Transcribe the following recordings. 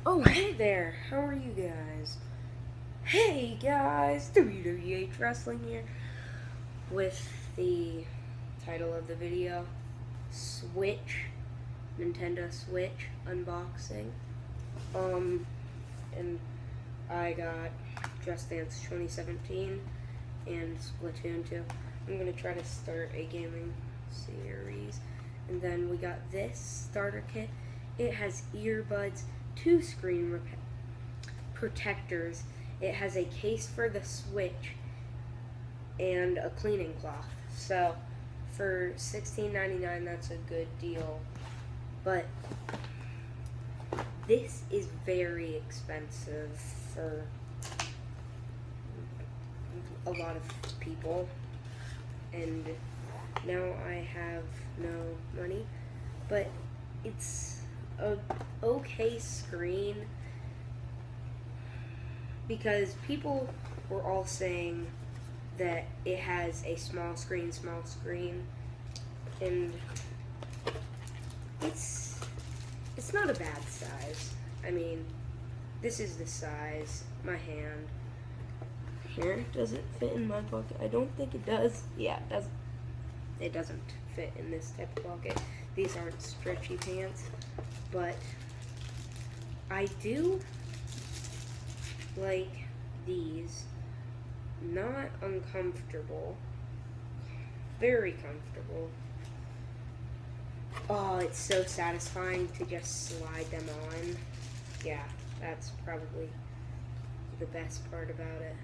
Oh, hey there. How are you guys? Hey guys, WWH Wrestling here with the title of the video, Switch, Nintendo Switch unboxing. And I got Just Dance 2017 and Splatoon 2. I'm gonna try to start a gaming series. And then we got this starter kit. It has earbuds, two screen protectors. It has a case for the Switch and a cleaning cloth. So for $16.99, that's a good deal. But this is very expensive for a lot of people. And now I have no money. But it's a okay screen, because people were all saying that it has a small screen, and it's not a bad size. I mean, this is the size, my hand. Here, does it fit in my pocket? I don't think it does. Yeah, it doesn't. It doesn't fit in this type of pocket. These aren't stretchy pants, but I do like these. Not uncomfortable. Very comfortable. Oh, it's so satisfying to just slide them on. Yeah, that's probably the best part about it.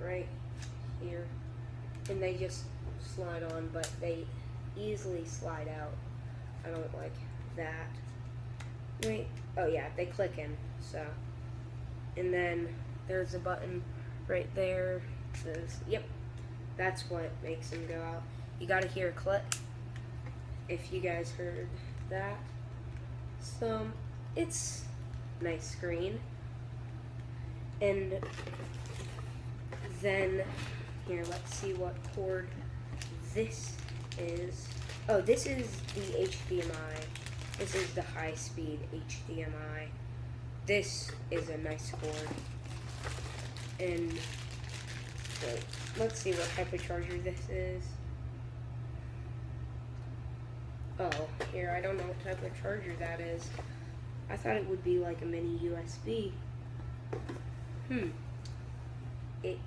Right here. And they just slide on, but they easily slide out. I don't like that. Wait, oh yeah, they click in, so. And then there's a button right there. It says, yep, that's what makes them go out. You gotta hear a click, if you guys heard that. So, it's a nice screen. And then, here, let's see what cord this is. Oh, this is the HDMI. This is the high-speed HDMI. This is a nice cord. And wait, let's see what type of charger this is. Oh, here, I don't know what type of charger that is. I thought it would be like a mini USB. It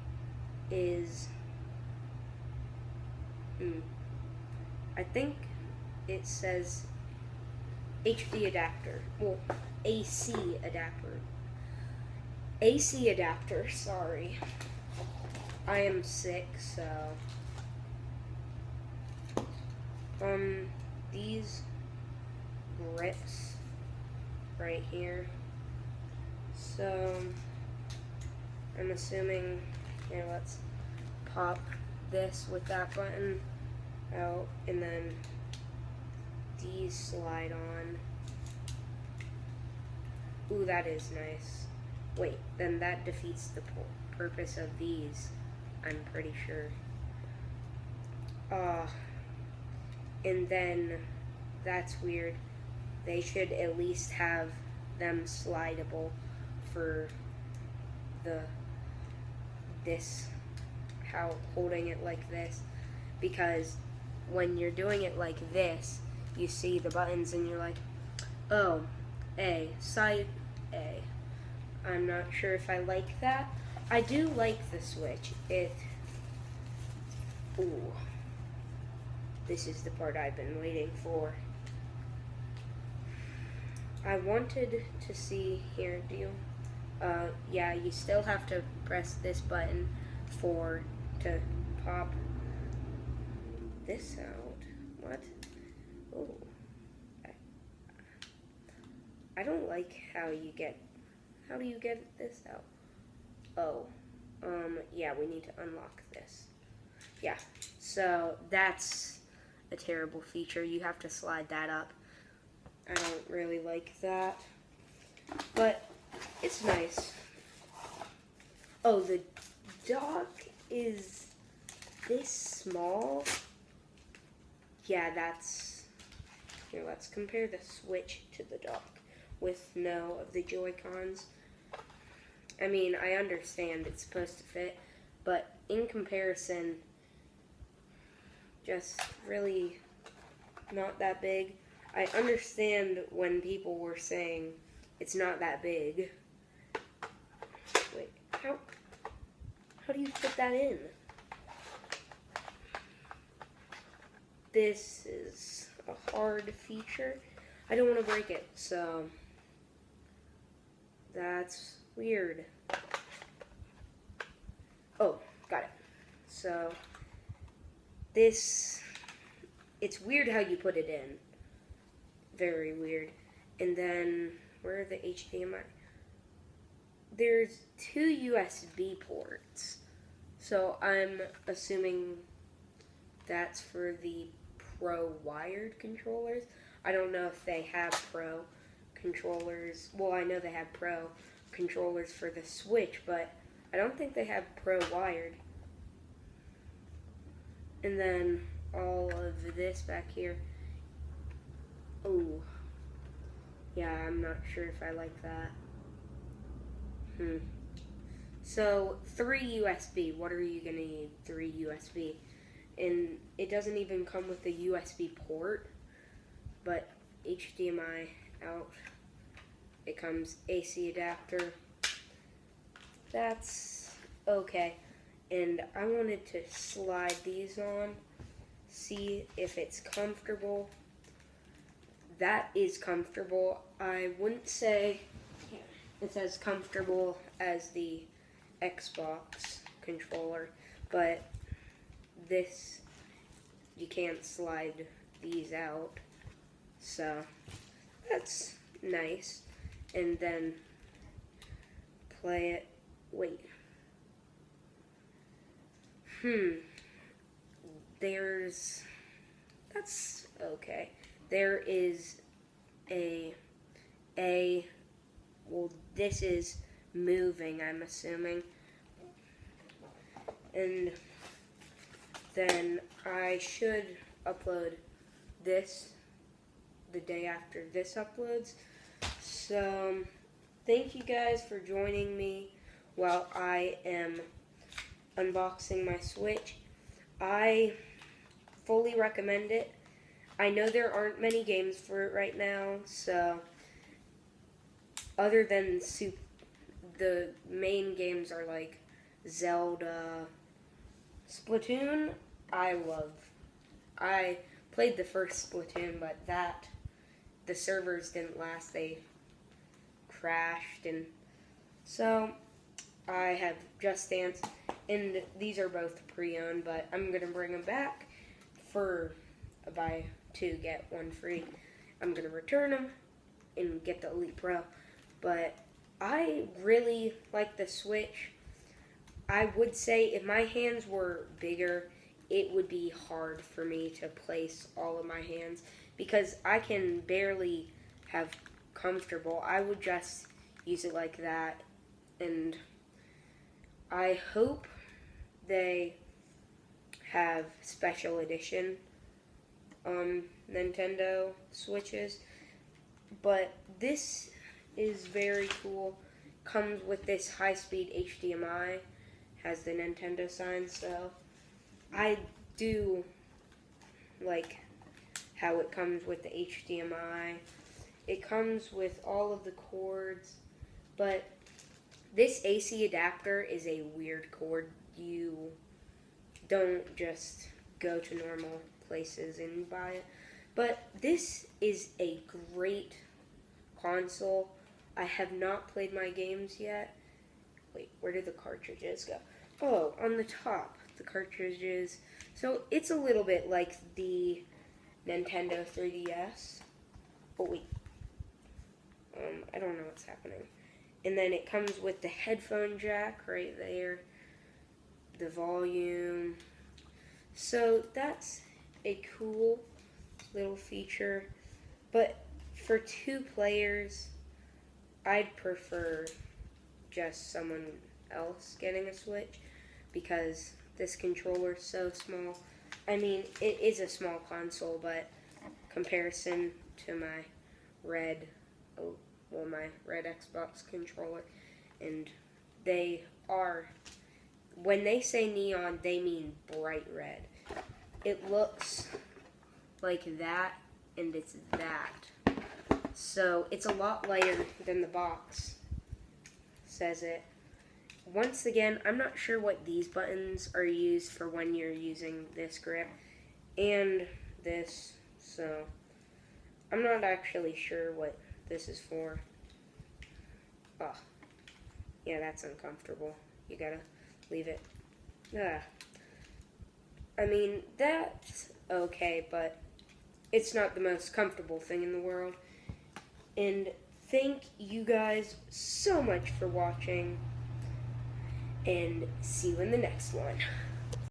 is, I think it says HD adapter. Well, AC adapter. AC adapter, sorry. I am sick, so. These grips right here. So, I'm assuming, here, let's pop this with that button out, and then these slide on. Ooh, that is nice. Wait, then that defeats the purpose of these, I'm pretty sure. And then, that's weird. They should at least have them slidable for this, how holding it like this, because when you're doing it like this, you see the buttons and you're like, oh, A, side A. I'm not sure if I like that. I do like the Switch. Ooh. This is the part I've been waiting for. I wanted to see here, yeah, you still have to press this button to pop this out. What? Oh. I don't like how do you get this out? Oh, yeah, we need to unlock this. Yeah, so that's a terrible feature. You have to slide that up. I don't really like that, but it's nice. Oh, the dock is this small. Yeah, here, let's compare the Switch to the dock. with no of the Joy-Cons. I mean, I understand it's supposed to fit, but in comparison, just really not that big. I understand when people were saying it's not that big. Wait, how do you fit that in? This is a hard feature. I don't want to break it, so that's weird. Oh, got it. So it's weird how you put it in. Very weird. And then, where are the HDMI? There's 2 USB ports. So I'm assuming that's for the Pro wired controllers. I don't know if they have Pro controllers. Well, I know they have Pro controllers for the Switch, but I don't think they have Pro wired. And then all of this back here. Oh, yeah, I'm not sure if I like that. So 3 USB. What are you gonna need? 3 USB. And it doesn't even come with a USB port, but HDMI out. It comes AC adapter. That's okay. And I wanted to slide these on, see if it's comfortable. That is comfortable. I wouldn't say it's as comfortable as the Xbox controller, but this, you can't slide these out, so that's nice. And then play it. Wait. That's okay. There is well, this is moving, I'm assuming. And then I should upload this the day after this uploads. So, thank you guys for joining me while I am unboxing my Switch. I fully recommend it. I know there aren't many games for it right now, so other than the main games are like Zelda, Splatoon, I played the first Splatoon, but the servers didn't last, they crashed, and so I have Just Dance, and these are both pre-owned, but I'm going to bring them back for a buy 2, get 1 free. I'm going to return them and get the Elite Pro, but I really like the Switch. I would say if my hands were bigger, it would be hard for me to place all of my hands because I can barely have comfortable. I would just use it like that, and I hope they have special edition Nintendo Switches, but this is very cool. Comes with this high-speed HDMI, has the Nintendo sign, so I do like how it comes with the HDMI. It comes with all of the cords, but this AC adapter is a weird cord. You don't just go to normal places and buy it. But this is a great console. I have not played my games yet. Wait, where did the cartridges go? Oh, on the top, the cartridges. So it's a little bit like the Nintendo 3DS. Oh, wait. I don't know what's happening. And then it comes with the headphone jack right there. The volume. So that's a cool little feature. But for 2 players, I'd prefer just someone else getting a Switch because this controller's so small. I mean, it is a small console, but comparison to my red, oh, well, my red Xbox controller, and they are, when they say neon, they mean bright red. It looks like that, and it's that. So it's a lot lighter than the box says it. Once again, I'm not sure what these buttons are used for when you're using this grip and this, so I'm not actually sure what this is for. Oh, yeah, that's uncomfortable. You gotta leave it. I mean, that's okay, but it's not the most comfortable thing in the world. And thank you guys so much for watching, and see you in the next one.